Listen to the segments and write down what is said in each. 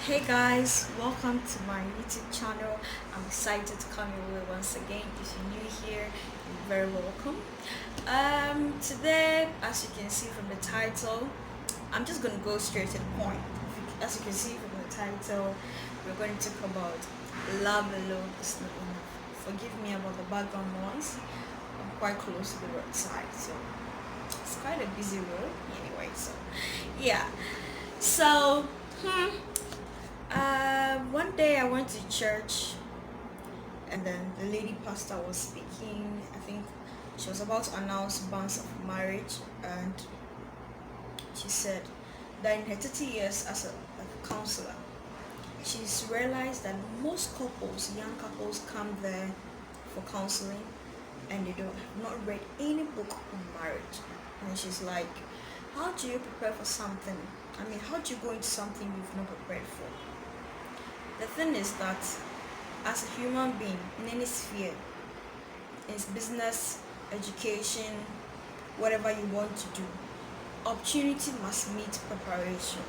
Hey guys, welcome to my YouTube channel. I'm excited to come your way once again. If you're new here, you're very welcome. Today, as you can see from the title, I'm just gonna go straight to the point. As you can see from the title, we're going to talk about love alone is not enough. Forgive me about the background noise. I'm quite close to the roadside, so it's quite a busy road. Anyway, so yeah. So, one day I went to church, and then the lady pastor was speaking. I think she was about to announce bans of marriage, and she said that in her 30 years as a counselor, she's realized that most couples, young couples, come there for counseling, and they don't have not read any book on marriage. And she's like, how do you prepare for something? I mean, how do you go into something you've not prepared for? The thing is that as a human being in any sphere, in business, education, whatever you want to do, opportunity must meet preparation.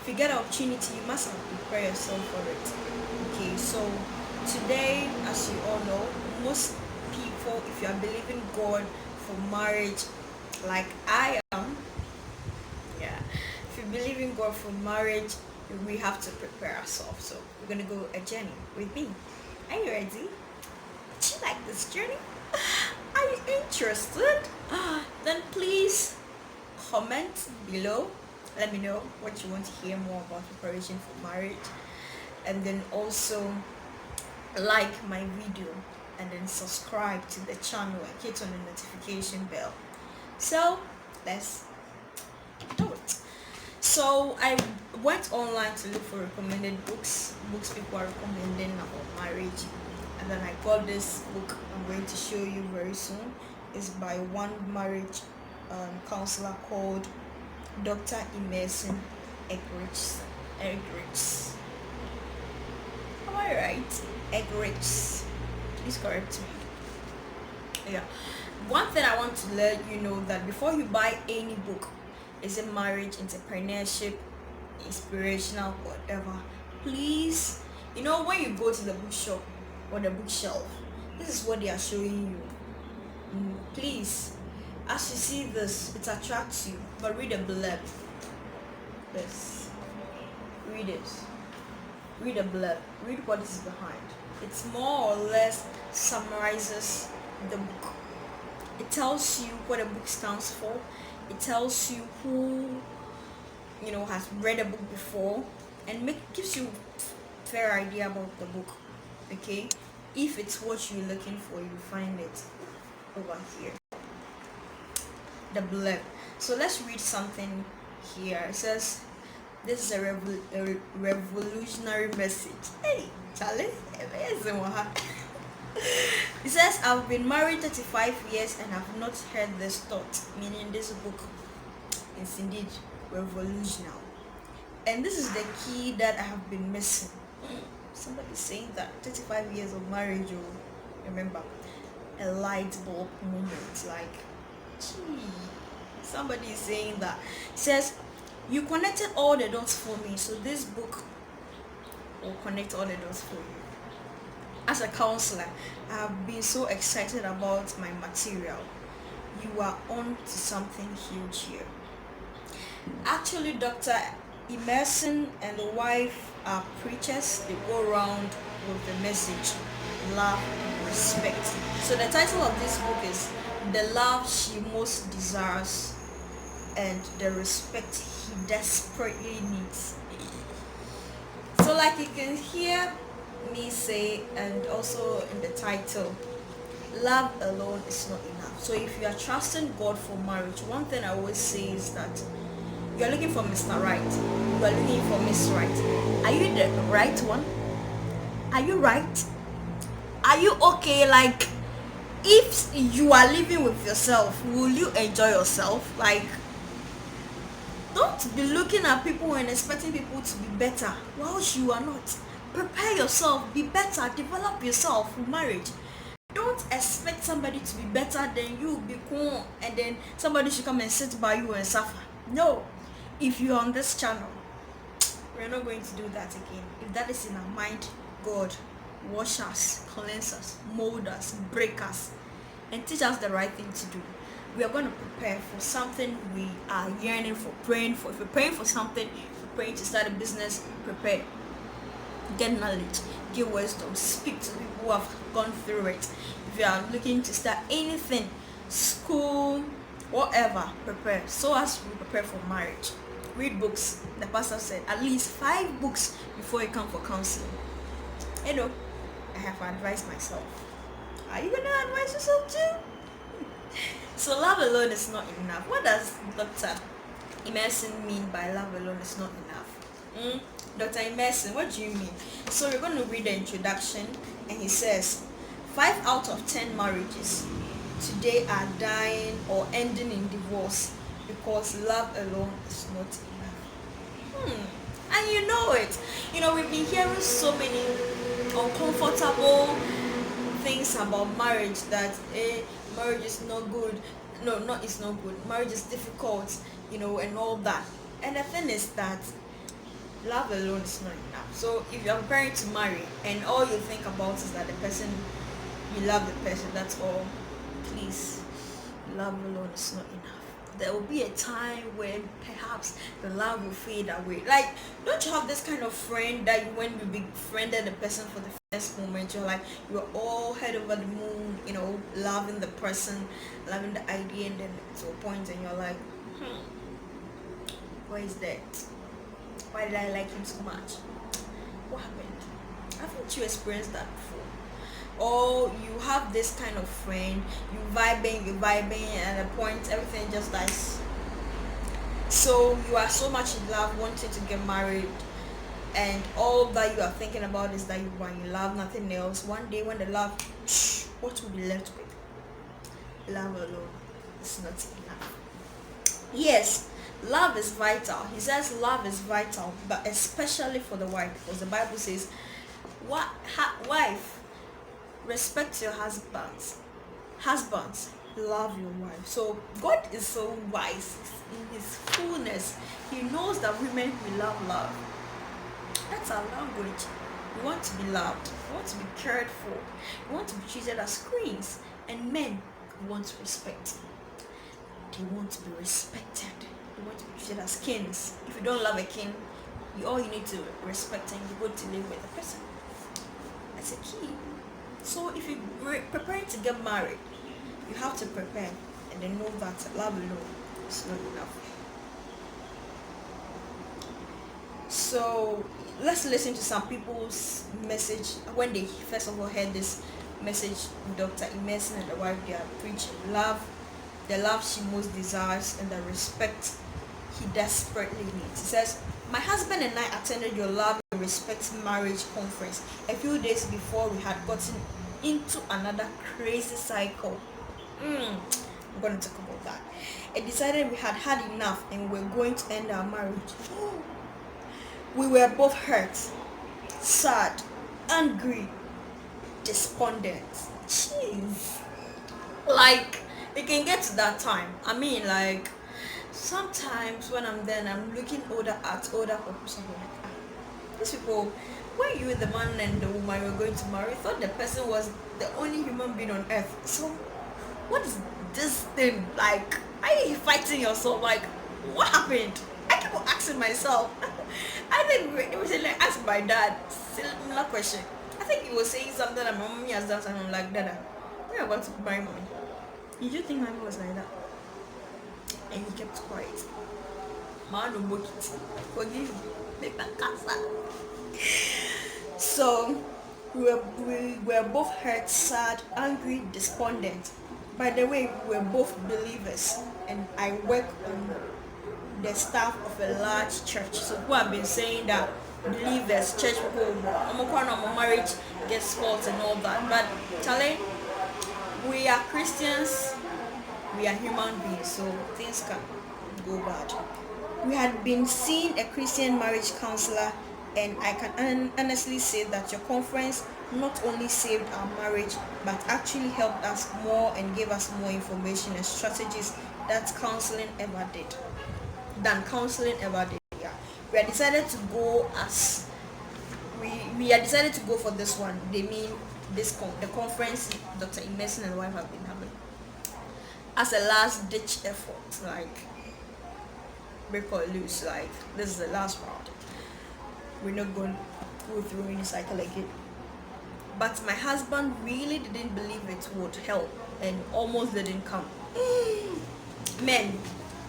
If you get an opportunity, you must prepare yourself for it. Okay, so today, as you all know, most people, if you are believing God for marriage, like I am, yeah, if you believe in God for marriage, we have to prepare ourselves. So we're gonna go a journey with me. Are you ready? Do you like this journey? Are you interested? Then please comment below. Let me know what you want to hear more about preparation for marriage, and then also like my video, and then subscribe to the channel and hit on the notification bell. So let's do it. So I went online to look for recommended books people are recommending about marriage, and then I got this book I'm going to show you very soon. It's by one marriage counselor called Dr. Emerson Eggerichs. Am I right? Eggerichs. Please correct me. Yeah. One thing I want to let you know, that before you buy any book, is it marriage, entrepreneurship, inspirational, whatever, please, when you go to the bookshop or the bookshelf, this is what they are showing you. Please, as you see this, it attracts you, but read the blurb. This, read it, read the blurb, read what is behind. It's more or less summarizes the book. It tells you what a book stands for. It tells you who has read a book before, and gives you fair idea about the book. Okay, if it's what you're looking for, you find it over here, the blurb. So let's read something here. It says, this is a revolutionary message. Hey Charlie, amazing. It says, I've been married 35 years and have not heard this thought, meaning this book is indeed revolutionary. And this is the key that I have been missing. Somebody saying that 35 years of marriage, remember, a light bulb moment. Like, gee, somebody is saying that. It says, you connected all the dots for me, so this book will connect all the dots for you. As a counselor, I have been so excited about my material. You are on to something huge here. Actually, Dr. Emerson and the wife are preachers. They go around with the message, love and respect. So the title of this book is The Love She Most Desires and the Respect He Desperately Needs. So like you can hear me say, and also in the title, love alone is not enough. So if you are trusting God for marriage, one thing I always say is that you are looking for Mr. Right, you are looking for Miss Right. Are you the right one? Are you right? Are you okay? Like, if you are living with yourself, will you enjoy yourself? Like, don't be looking at people and expecting people to be better whilst you are not. Prepare yourself, be better, develop yourself for marriage. Don't expect somebody to be better than you, be cool, and then somebody should come and sit by you and suffer. No. If you're on this channel, we're not going to do that again. If that is in our mind, God, wash us, cleanse us, mold us, break us, and teach us the right thing to do. We are going to prepare for something we are yearning for, praying for. If you're praying for something, if you're praying to start a business, prepare. Get knowledge, get wisdom, speak to people who have gone through it. If you are looking to start anything, school, whatever, prepare. So as we prepare for marriage, read books. The pastor said at least 5 books before you come for counseling. I have advised myself. Are you gonna advise yourself too? So love alone is not enough. What does Dr. Emerson mean by love alone is not enough? Dr. Emerson, what do you mean? So we're going to read the introduction, and he says 5 out of 10 marriages today are dying or ending in divorce because love alone is not enough. And you know it. We've been hearing so many uncomfortable things about marriage, that marriage is not good. No, not it's not good. Marriage is difficult, and all that. And the thing is that love alone is not enough. So if you're preparing to marry and all you think about is that you love the person, that's all, please, love alone is not enough. There will be a time when perhaps the love will fade away. Like, don't you have this kind of friend that when you befriended the person for the first moment, you're all head over the moon, loving the person, loving the idea, and then to a point and you're like, why is that? Why did I like him so much? What happened? Haven't you experienced that before? Or you have this kind of friend, you vibing, and at a point everything just dies. So you are so much in love, wanting to get married, and all that you are thinking about is that you love, nothing else. One day when the love, what will be left with? Love alone is not enough. Yes, love is vital. He says love is vital, but especially for the wife, because the Bible says, wife, respect your husbands. Husbands, love your wife. So God is so wise in his fullness. He knows that women will love. That's our language. We want to be loved. We want to be cared for. We want to be treated as queens. And men want respect. They want to be respected. They want to be treated as kings. If you don't love a king, all you need to respect and you go to live with the person. That's a key. So if you're preparing to get married, you have to prepare and then know that love alone is not enough. So let's listen to some people's message when they first of all heard this message. Dr. Emerson and the wife, they are preaching love, the love she most desires, and the respect he desperately needs. He says, my husband and I attended your love and respect marriage conference a few days before we had gotten into another crazy cycle. I'm going to talk about that. It decided we had had enough and we're going to end our marriage. We were both hurt, sad, angry, despondent. Jeez. Like, it can get to that time. I mean, like, sometimes when I'm there and I'm looking at older people, I'm like, these people, when you, the man and the woman you were going to marry, thought the person was the only human being on earth. So, what is this thing? Like, are you fighting yourself? Like, what happened? I keep on asking myself. I think it was like ask my dad similar question. I think he was saying something that my mommy has done, and I'm like, Dada, we are about to marry mommy. Did you think mommy was like that? And he kept quiet. Man, no it. Forgive me. Make that cancer. So we were both hurt, sad, angry, despondent. By the way, we were both believers, and I work on the staff of a large church. So who have been saying that believers, church people, marriage gets faults and all that. But Charlie, we are Christians, we are human beings, so things can go bad. We had been seeing a Christian marriage counselor, and I can honestly say that your conference not only saved our marriage, but actually helped us more and gave us more information and strategies than counseling ever did. Yeah. we are decided to go as we are decided to go for this one. They mean the conference Dr. Emerson and wife have been having as a last ditch effort, like break or lose, like this is the last round. We're not going to go through any cycle again. But my husband really didn't believe it would help and almost didn't come. Men,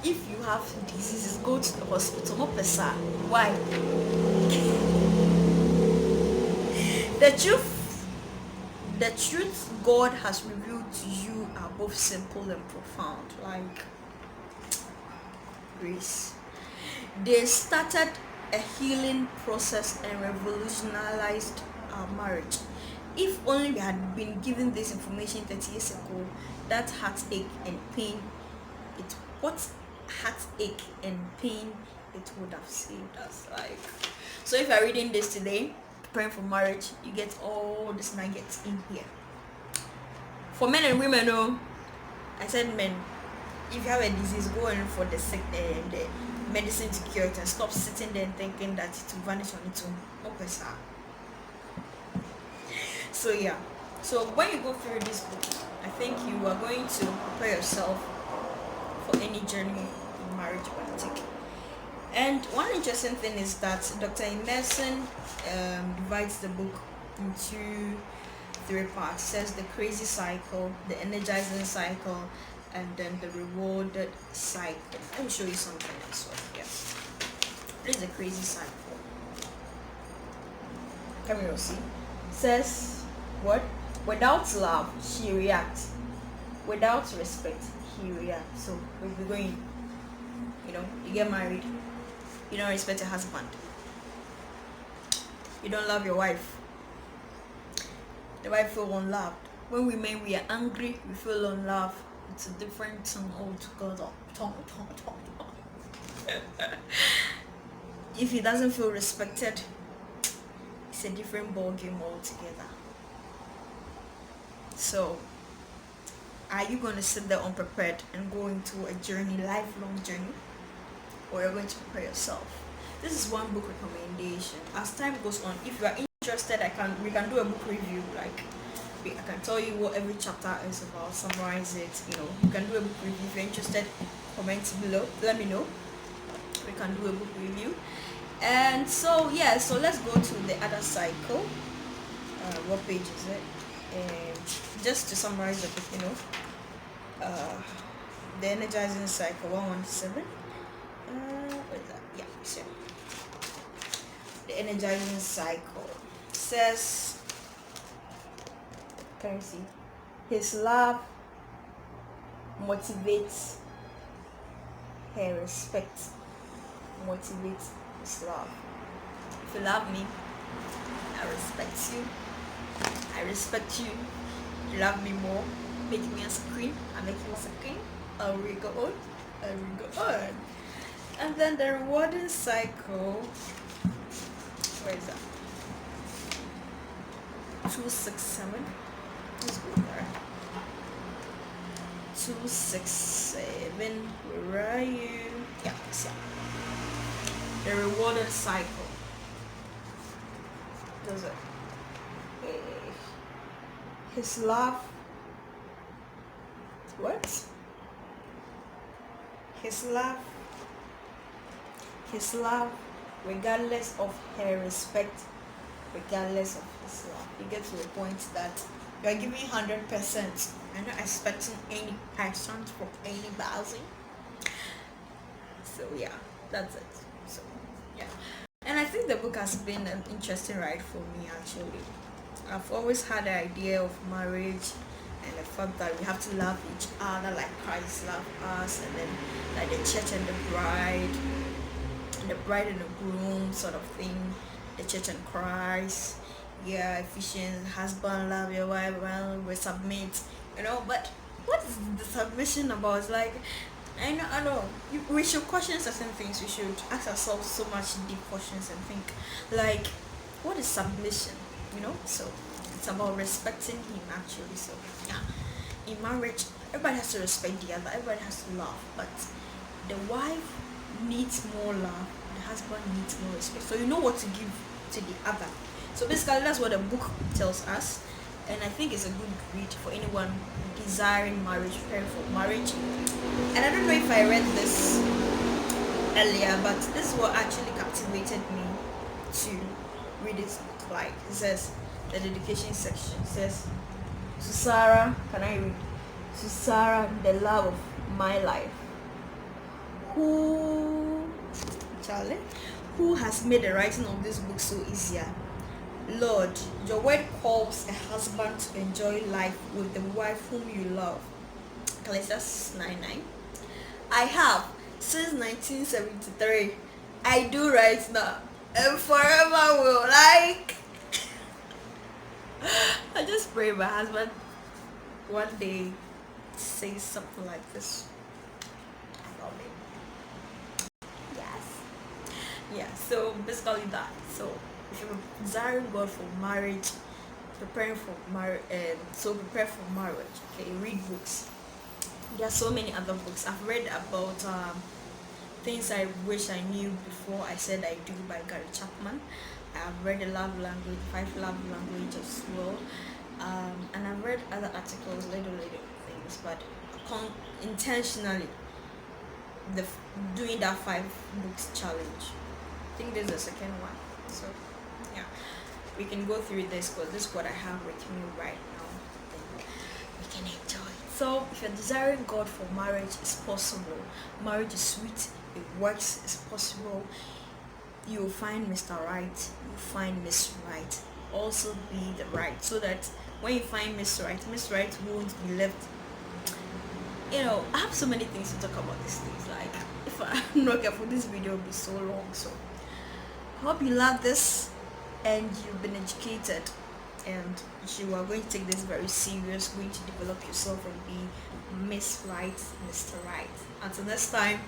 if you have diseases, go to the hospital. Not pesa. Why? The truth God has revealed to you are both simple and profound. Like grace. They started a healing process and revolutionized our marriage. If only we had been given this information 30 years ago, that heartache and pain, what heartache and pain it would have saved us. Like, so if you're reading this today, praying for marriage, you get all these nuggets in here. For men and women, I said men, if you have a disease, go in for the sick and the medicine to cure it, and stop sitting there and thinking that it will vanish on its own. So yeah, so when you go through this book, I think you are going to prepare yourself for any journey in marriage you want to take. And one interesting thing is that Dr. Emerson divides the book into 3 parts. It says the crazy cycle, the energizing cycle, and then the rewarded cycle. Let me show you something as well. Yes, this is the crazy cycle. Can we all see? It says what? Without love, she reacts. Without respect, he reacts. So we'll be going, you get married, you don't respect your husband, you don't love your wife, the wife feel unloved. When women we are angry, we feel unloved. It's a different thing altogether. If he doesn't feel respected, it's a different ball game altogether. So are you going to sit there unprepared and go into a journey, lifelong journey, or you're going to prepare yourself? This is one book recommendation. As time goes on, if you are interested, we can do a book review. Like I can tell you what every chapter is about, summarize it. You can do a book review. If you're interested, comment below, let me know. We can do a book review. And so yeah, so let's go to the other cycle. What page is it? And just to summarize the book, the energizing cycle 117. What is that? Yeah, so the energizing cycle says, can you see? His love motivates her respect. Motivates his love. If you love me, I respect you. I respect you. You love me more. Make me as a queen. I make you as a king. And we go on. And we go on. And then the rewarding cycle. Where is that? 267. Let's go there. 267. Where are you? Yeah, it's the rewarded cycle. Does it? His love. What? His love. His love, regardless of her respect, regardless of his love. You get to a point that you are giving 100%. I'm not expecting any passion from anybody. So yeah, that's it. So yeah, and I think the book has been an interesting ride for me actually. I've always had the idea of marriage and the fact that we have to love each other like Christ loved us, and then like the church and the bride and the groom sort of thing, the church and Christ. Yeah, Ephesians, husband love your wife, well we submit, but what is the submission about? It's like I know we should question certain things. We should ask ourselves so much deep questions and think like, what is submission? So it's about respecting him actually. So yeah, in marriage everybody has to respect the other, everybody has to love, but the wife needs more love, the husband needs more respect. So you know what to give to the other. So basically, that's what the book tells us, and I think it's a good read for anyone desiring marriage, preparing for marriage. And I don't know if I read this earlier, but this is what actually captivated me to read this book. Like it says, the dedication section says, to Sarah, can I read? To Sarah, the love of my life, who, Charlie, who has made the writing of this book so easier. Lord, your word calls a husband to enjoy life with the wife whom you love. Ecclesiastes 9:9. I have since 1973. I do right now and forever will. Like, I just pray my husband one day say something like this about me. Yes. Yeah. So basically that. So if you're desiring God for marriage, preparing for marriage, so prepare for marriage. Okay, read books. There are so many other books I've read about. Things I wish I knew before I said I do by Gary Chapman. I've read the love language, 5 love language as well, and I've read other articles, little things, but intentionally the doing that 5 books challenge. I think this is the second one. So yeah, we can go through this because this is what I have with me right now. Then we can enjoy. So if you're desiring God for marriage, it's possible. Marriage is sweet. It works. It's possible. You'll find Mr. Right. You'll find Miss Right. Also be the right, so that when you find Miss Right won't be left. I have so many things to talk about these things. Like, if I'm not careful, this video will be so long. So I hope you love this and you've been educated, and you are going to take this very serious, going to develop yourself and be Miss Right, Mr. Right. Until next time,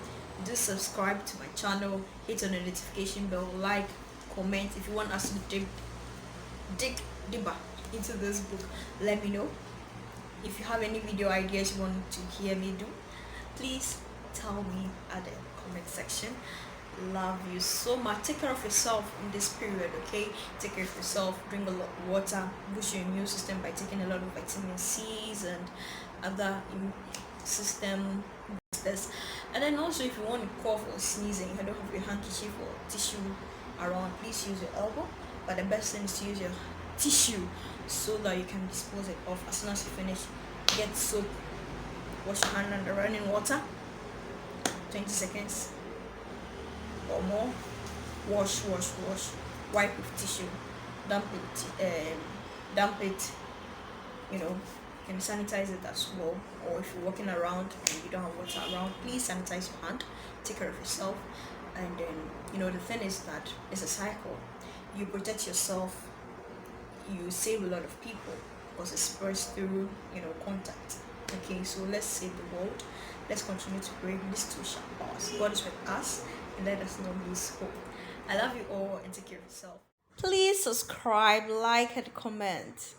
do subscribe to my channel, hit on the notification bell, like, comment. If you want us to dig deeper into this book, let me know. If you have any video ideas you want to hear me do, please tell me at the comment section. Love you so much. Take care of yourself in this period, okay? Take care of yourself. Drink a lot of water. Boost your immune system by taking a lot of vitamin C's and other immune system boosters. And then also, if you want to cough or sneeze and you don't have your handkerchief or tissue around, please use your elbow. But the best thing is to use your tissue so that you can dispose it off as soon as you finish. Get soap, wash your hand under running water, 20 seconds or more. Wash, wipe with tissue, dump it, you can sanitize it as well. Or if you're walking around and you don't have water around, please sanitize your hand. Take care of yourself. And then the thing is that it's a cycle. You protect yourself, you save a lot of people because it spreads through contact. Okay, so let's save the world. Let's continue to pray. This too shall pass. God is with us, and let us not lose hope. I love you all, and take care of yourself. Please subscribe, like, and comment.